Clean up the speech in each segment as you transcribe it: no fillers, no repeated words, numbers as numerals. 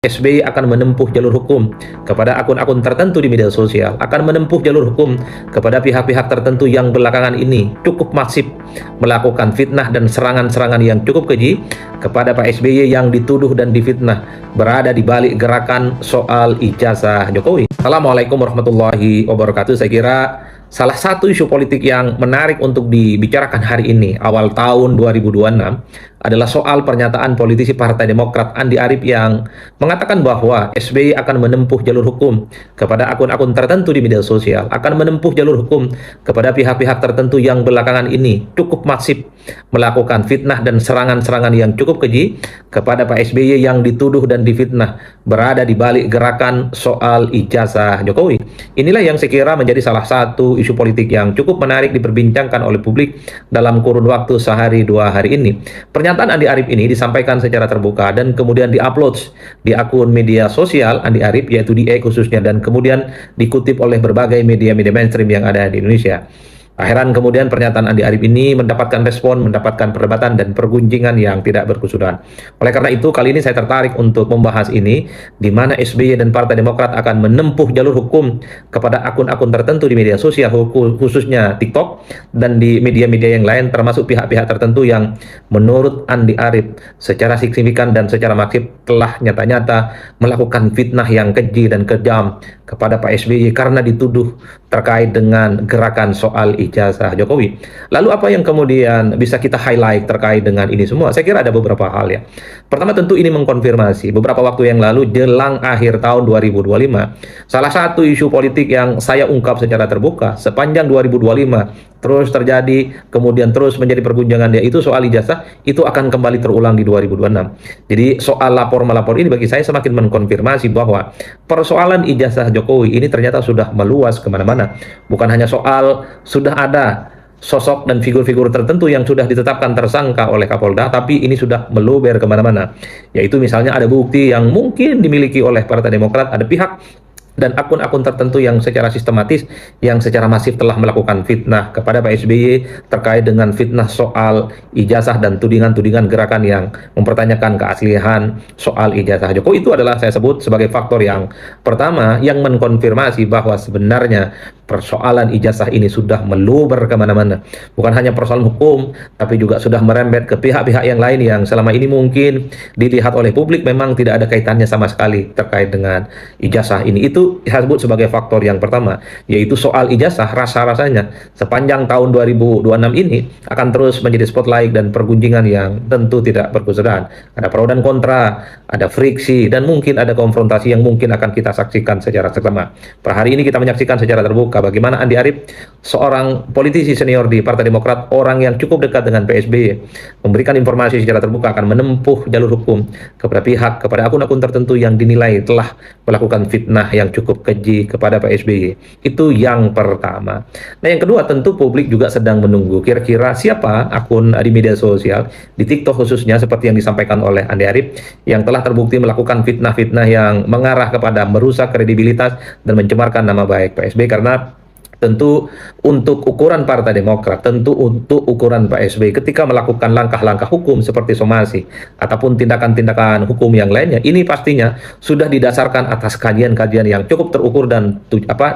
SBY akan menempuh jalur hukum kepada akun-akun tertentu di media sosial, akan menempuh jalur hukum kepada pihak-pihak tertentu yang belakangan ini cukup masif melakukan fitnah dan serangan-serangan yang cukup keji kepada Pak SBY yang dituduh dan difitnah berada di balik gerakan soal ijazah Jokowi. Assalamualaikum warahmatullahi wabarakatuh. Saya kira salah satu isu politik yang menarik untuk dibicarakan hari ini, awal tahun 2026, adalah soal pernyataan politisi Partai Demokrat Andi Arief yang mengatakan bahwa SBY akan menempuh jalur hukum kepada akun-akun tertentu di media sosial, akan menempuh jalur hukum kepada pihak-pihak tertentu yang belakangan ini cukup masif melakukan fitnah dan serangan-serangan yang cukup keji kepada Pak SBY yang dituduh dan difitnah berada di balik gerakan soal ijazah Jokowi. Inilah yang saya kira menjadi salah satu isu politik yang cukup menarik diperbincangkan oleh publik dalam kurun waktu sehari dua hari ini. Pernyataan Andi Arief ini disampaikan secara terbuka dan kemudian diupload di akun media sosial Andi Arief, yaitu di khususnya, dan kemudian dikutip oleh berbagai media-media mainstream yang ada di Indonesia. Tak heran kemudian pernyataan Andi Arief ini mendapatkan respon, mendapatkan perdebatan dan pergunjingan yang tidak berkesudahan. Oleh karena itu, kali ini saya tertarik untuk membahas ini, di mana SBY dan Partai Demokrat akan menempuh jalur hukum kepada akun-akun tertentu di media sosial, khususnya TikTok, dan di media-media yang lain, termasuk pihak-pihak tertentu yang menurut Andi Arief secara signifikan dan secara masif telah nyata-nyata melakukan fitnah yang keji dan kejam kepada Pak SBY karena dituduh terkait dengan gerakan soal ijazah Jokowi. Lalu apa yang kemudian bisa kita highlight terkait dengan ini semua? Saya kira ada beberapa hal ya. Pertama, tentu ini mengkonfirmasi beberapa waktu yang lalu jelang akhir tahun 2025. Salah satu isu politik yang saya ungkap secara terbuka sepanjang 2025 terus terjadi, kemudian terus menjadi perbincangan, yaitu soal ijazah, itu akan kembali terulang di 2026. Jadi soal lapor-melapor ini bagi saya semakin mengkonfirmasi bahwa persoalan ijazah Jokowi ini ternyata sudah meluas kemana-mana. Bukan hanya soal sudah ada sosok dan figur-figur tertentu yang sudah ditetapkan tersangka oleh Kapolda, tapi ini sudah meluber kemana-mana. Yaitu misalnya ada bukti yang mungkin dimiliki oleh Partai Demokrat, ada pihak dan akun-akun tertentu yang secara sistematis, yang secara masif telah melakukan fitnah kepada Pak SBY terkait dengan fitnah soal ijazah dan tudingan-tudingan gerakan yang mempertanyakan keaslian soal ijazah Jokowi. Itu adalah saya sebut sebagai faktor yang pertama yang mengkonfirmasi bahwa sebenarnya persoalan ijazah ini sudah meluber kemana-mana. Bukan hanya persoalan hukum, tapi juga sudah merembet ke pihak-pihak yang lain yang selama ini mungkin dilihat oleh publik memang tidak ada kaitannya sama sekali terkait dengan ijazah ini. Itu saya sebut sebagai faktor yang pertama, yaitu soal ijazah rasa-rasanya sepanjang tahun 2026 ini akan terus menjadi spotlight dan pergunjingan yang tentu tidak berkesudahan. Ada pro dan kontra, ada friksi, dan mungkin ada konfrontasi yang mungkin akan kita saksikan secara seksama. Per hari ini kita menyaksikan secara terbuka bagaimana Andi Arief, seorang politisi senior di Partai Demokrat, orang yang cukup dekat dengan PSBY, memberikan informasi secara terbuka akan menempuh jalur hukum kepada akun-akun tertentu yang dinilai telah melakukan fitnah yang cukup keji kepada Pak SBY. Itu yang pertama. Nah, yang kedua, tentu publik juga sedang menunggu kira-kira siapa akun di media sosial, di TikTok khususnya, seperti yang disampaikan oleh Andi Arief, yang telah terbukti melakukan fitnah-fitnah yang mengarah kepada merusak kredibilitas dan mencemarkan nama baik Pak SBY. Karena tentu untuk ukuran Partai Demokrat, tentu untuk ukuran Pak SBY ketika melakukan langkah-langkah hukum seperti somasi ataupun tindakan-tindakan hukum yang lainnya, ini pastinya sudah didasarkan atas kajian-kajian yang cukup terukur dan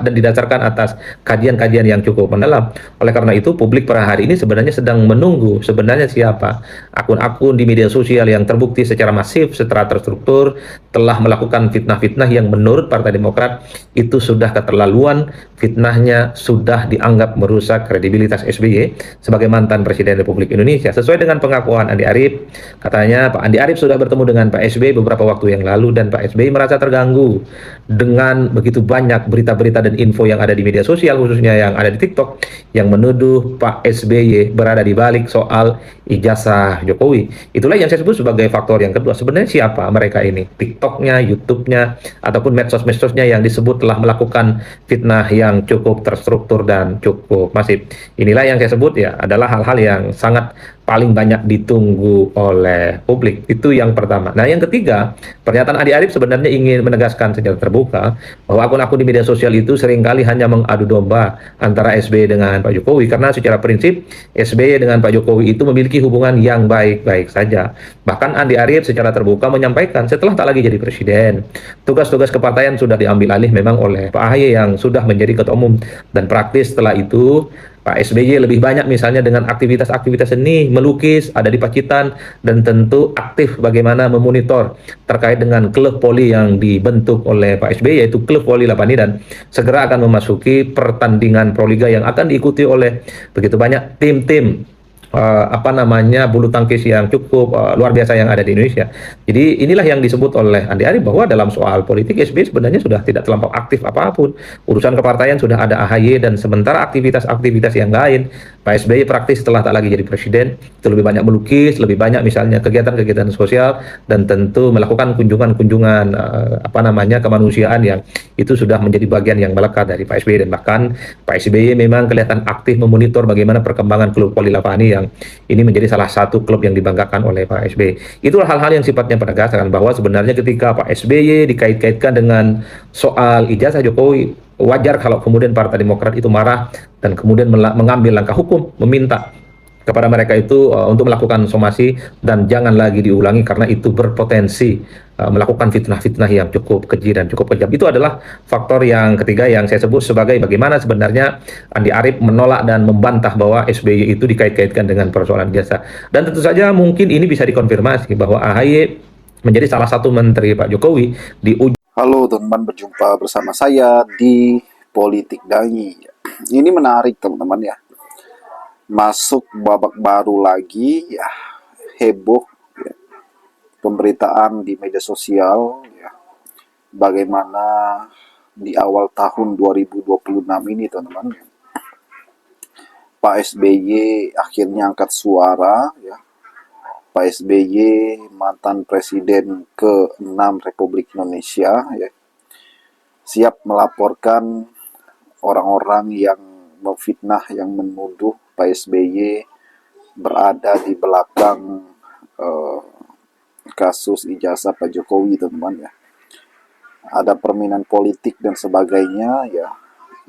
didasarkan atas kajian-kajian yang cukup mendalam. Oleh karena itu, publik per hari ini sebenarnya sedang menunggu sebenarnya siapa akun-akun di media sosial yang terbukti secara masif, secara terstruktur telah melakukan fitnah-fitnah yang menurut Partai Demokrat itu sudah keterlaluan, fitnahnya sudah dianggap merusak kredibilitas SBY sebagai mantan Presiden Republik Indonesia. Sesuai dengan pengakuan Andi Arief, katanya Pak Andi Arief sudah bertemu dengan Pak SBY beberapa waktu yang lalu dan Pak SBY merasa terganggu dengan begitu banyak berita-berita dan info yang ada di media sosial, khususnya yang ada di TikTok, yang menuduh Pak SBY berada di balik soal ijazah Jokowi. Itulah yang saya sebut sebagai faktor yang kedua. Sebenarnya siapa mereka ini? TikToknya, YouTube-nya, ataupun medsos-medsosnya yang disebut telah melakukan fitnah yang cukup terstruktur dan cukup masif. Inilah yang saya sebut ya adalah hal-hal yang sangat paling banyak ditunggu oleh publik. Itu yang pertama. Nah, yang ketiga, pernyataan Andi Arief sebenarnya ingin menegaskan secara terbuka bahwa akun-akun di media sosial itu seringkali hanya mengadu domba antara SBY dengan Pak Jokowi, karena secara prinsip SBY dengan Pak Jokowi itu memiliki hubungan yang baik-baik saja. Bahkan Andi Arief secara terbuka menyampaikan setelah tak lagi jadi presiden, tugas-tugas kepartaian sudah diambil alih memang oleh Pak AHY yang sudah menjadi ketua umum, dan praktis setelah itu Pak SBY lebih banyak misalnya dengan aktivitas-aktivitas seni, melukis, ada di Pacitan, dan tentu aktif bagaimana memonitor terkait dengan klub voli yang dibentuk oleh Pak SBY, yaitu klub voli Lapani, dan segera akan memasuki pertandingan Proliga yang akan diikuti oleh begitu banyak tim-tim bulu tangkis yang cukup luar biasa yang ada di Indonesia. Jadi inilah yang disebut oleh Andi Arief bahwa dalam soal politik SBY sebenarnya sudah tidak terlampau aktif apapun. Urusan kepartaian sudah ada AHY, dan sementara aktivitas-aktivitas yang lain Pak SBY praktis setelah tak lagi jadi presiden itu lebih banyak melukis, lebih banyak misalnya kegiatan-kegiatan sosial, dan tentu melakukan kunjungan-kunjungan kemanusiaan yang itu sudah menjadi bagian yang melekat dari Pak SBY. Dan bahkan Pak SBY memang kelihatan aktif memonitor bagaimana perkembangan klub voli Lapani yang ini menjadi salah satu klub yang dibanggakan oleh Pak SBY. Itulah hal-hal yang sifatnya penegasan bahwa sebenarnya ketika Pak SBY dikait-kaitkan dengan soal ijazah Jokowi, wajar kalau kemudian Partai Demokrat itu marah dan kemudian mengambil langkah hukum, meminta kepada mereka itu untuk melakukan somasi dan jangan lagi diulangi karena itu berpotensi melakukan fitnah-fitnah yang cukup keji dan cukup kejam. Itu adalah faktor yang ketiga yang saya sebut sebagai bagaimana sebenarnya Andi Arief menolak dan membantah bahwa SBY itu dikait-kaitkan dengan persoalan jasa. Dan tentu saja mungkin ini bisa dikonfirmasi bahwa AHY menjadi salah satu menteri Pak Jokowi di ujung. Halo teman-teman, berjumpa bersama saya di Politik Dangi. Ini menarik teman-teman ya. Masuk babak baru lagi ya, heboh ya, pemberitaan di media sosial ya. Bagaimana di awal tahun 2026 ini teman-teman, Pak SBY akhirnya angkat suara ya. Pak SBY, mantan presiden ke-6 Republik Indonesia ya, siap melaporkan orang-orang yang memfitnah, yang menuduh Pak SBY berada di belakang kasus ijazah Pak Jokowi teman-teman ya. Ada permainan politik dan sebagainya ya.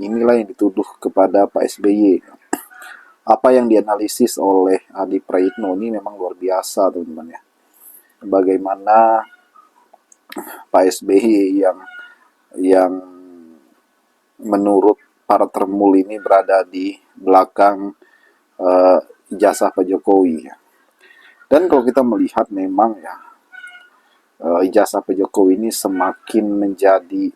Inilah yang dituduh kepada Pak SBY. Apa yang dianalisis oleh Adi Praitno ini memang luar biasa teman-teman ya. Bagaimana Pak SBY yang menurut para termul ini berada di belakang ijazah Pak Jokowi. Dan kalau kita melihat memang ya, ijazah Pak Jokowi ini semakin menjadi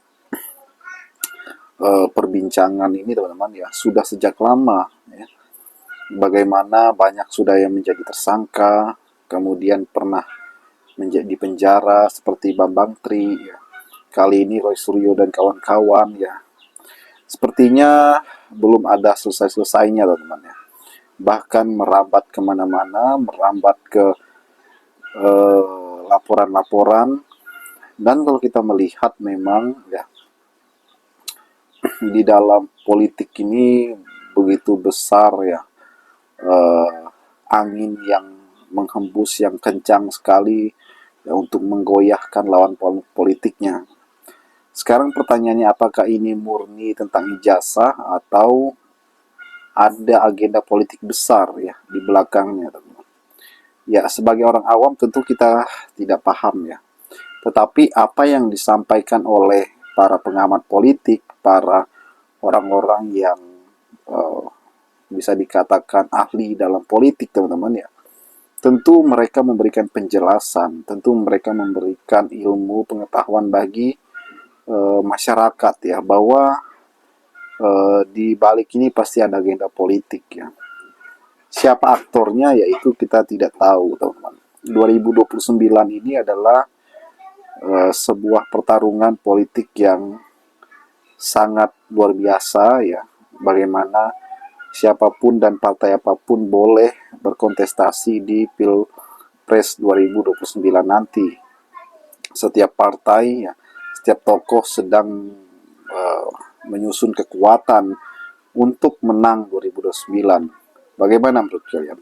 perbincangan ini teman-teman ya, sudah sejak lama ya. Bagaimana banyak sudah yang menjadi tersangka, kemudian pernah menjadi penjara seperti Bambang Tri ya. Kali ini Roy Suryo dan kawan-kawan ya. Sepertinya belum ada selesai-selesainya teman-teman ya. Bahkan merambat kemana-mana, merambat ke laporan-laporan. Dan kalau kita melihat memang ya, di dalam politik ini begitu besar ya, angin yang menghembus yang kencang sekali ya, untuk menggoyahkan lawan politiknya. Sekarang pertanyaannya, apakah ini murni tentang ijazah atau ada agenda politik besar ya di belakangnya teman-teman. Ya, sebagai orang awam tentu kita tidak paham ya. Tetapi apa yang disampaikan oleh para pengamat politik, para orang-orang yang bisa dikatakan ahli dalam politik teman-teman ya, tentu mereka memberikan penjelasan, tentu mereka memberikan ilmu pengetahuan bagi masyarakat ya, bahwa di balik ini pasti ada agenda politik ya. Siapa aktornya ya itu kita tidak tahu teman-teman. 2029 ini adalah sebuah pertarungan politik yang sangat luar biasa ya. Bagaimana siapapun dan partai apapun boleh berkontestasi di Pilpres 2029 nanti. Setiap partai ya, setiap tokoh sedang menyusun kekuatan untuk menang 2029. Bagaimana menurut kalian?